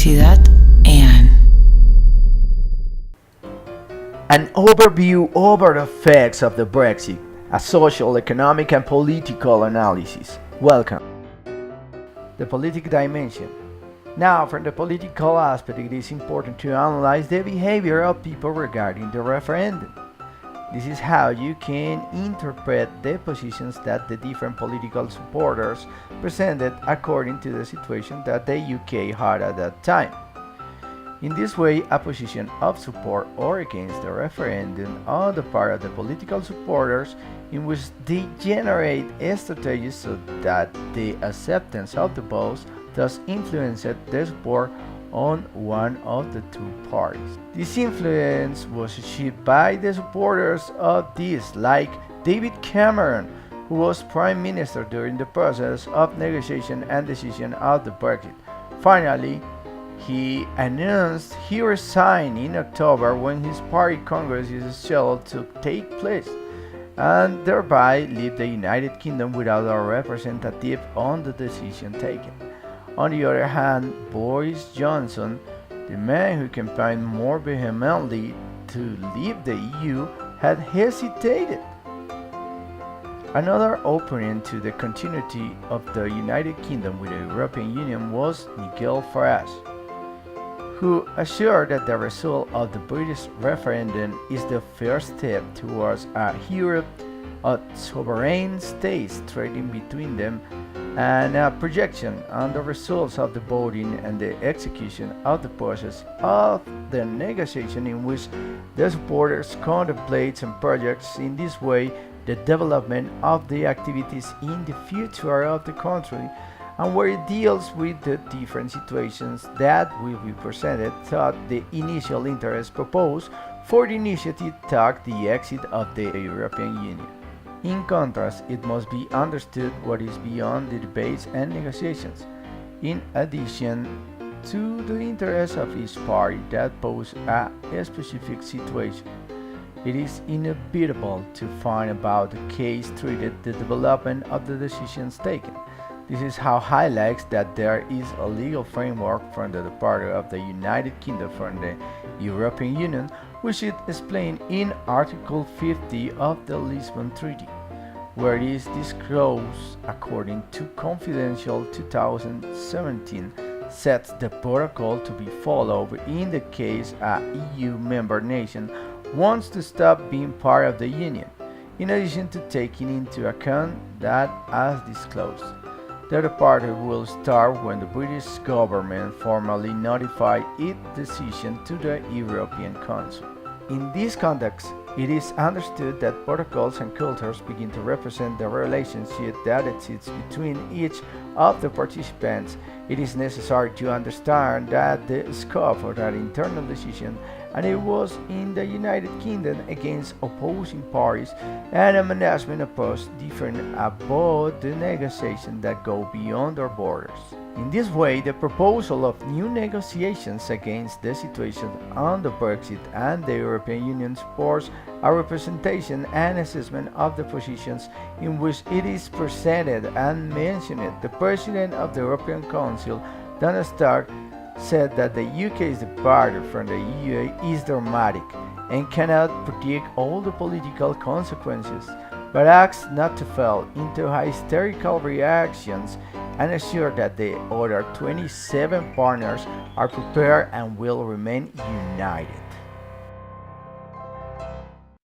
Universidad and An overview over the effects of the Brexit, a social, economic and political analysis. Welcome. The political dimension. Now, from the political aspect, it is important to analyze the behavior of people regarding the referendum. This is how you can interpret the positions that the different political supporters presented according to the situation that the UK had at that time. In this way, a position of support or against the referendum on the part of the political supporters in which they generate strategies so that the acceptance of the votes thus influenced the support on one of the two parties. This influence was achieved by the supporters of this, like David Cameron, who was Prime Minister during the process of negotiation and decision of the Brexit. Finally, he announced he resigned in October when his party Congress is scheduled to take place, and thereby leave the United Kingdom without a representative on the decision taken. On the other hand, Boris Johnson, the man who campaigned more vehemently to leave the EU, had hesitated. Another opponent to the continuity of the United Kingdom with the European Union was Nigel Farage, who assured that the result of the British referendum is the first step towards a Europe of sovereign states trading between them, and a projection on the results of the voting and the execution of the process of the negotiation in which the supporters contemplate some projects in this way the development of the activities in the future of the country, and where it deals with the different situations that will be presented throughout the initial interest proposed for the initiative toward the exit of the European Union. In contrast, it must be understood what is beyond the debates and negotiations, in addition to the interests of each party that pose a specific situation. It is inevitable to find about the case treated the development of the decisions taken. This is how highlights that there is a legal framework from the departure of the United Kingdom from the European Union, which is explained in Article 50 of the Lisbon Treaty, where it is disclosed according to Confidential 2017 sets the protocol to be followed in the case a EU member nation wants to stop being part of the Union, in addition to taking into account that, as disclosed, the departure will start when the British government formally notifies its decision to the European Council. In this context, it is understood that protocols and cultures begin to represent the relationship that exists between each of the participants. It is necessary to understand that the scope of that internal decision, and it was in the United Kingdom against opposing parties, and a management approach different about the negotiations that go beyond our borders. In this way, the proposal of new negotiations against the situation on the Brexit and the European Union supports a representation and assessment of the positions in which it is presented and mentioned. The President of the European Council, Donald Tusk, said that the UK's departure from the EU is dramatic and cannot predict all the political consequences, but asks not to fall into hysterical reactions and assure that the other 27 partners are prepared and will remain united.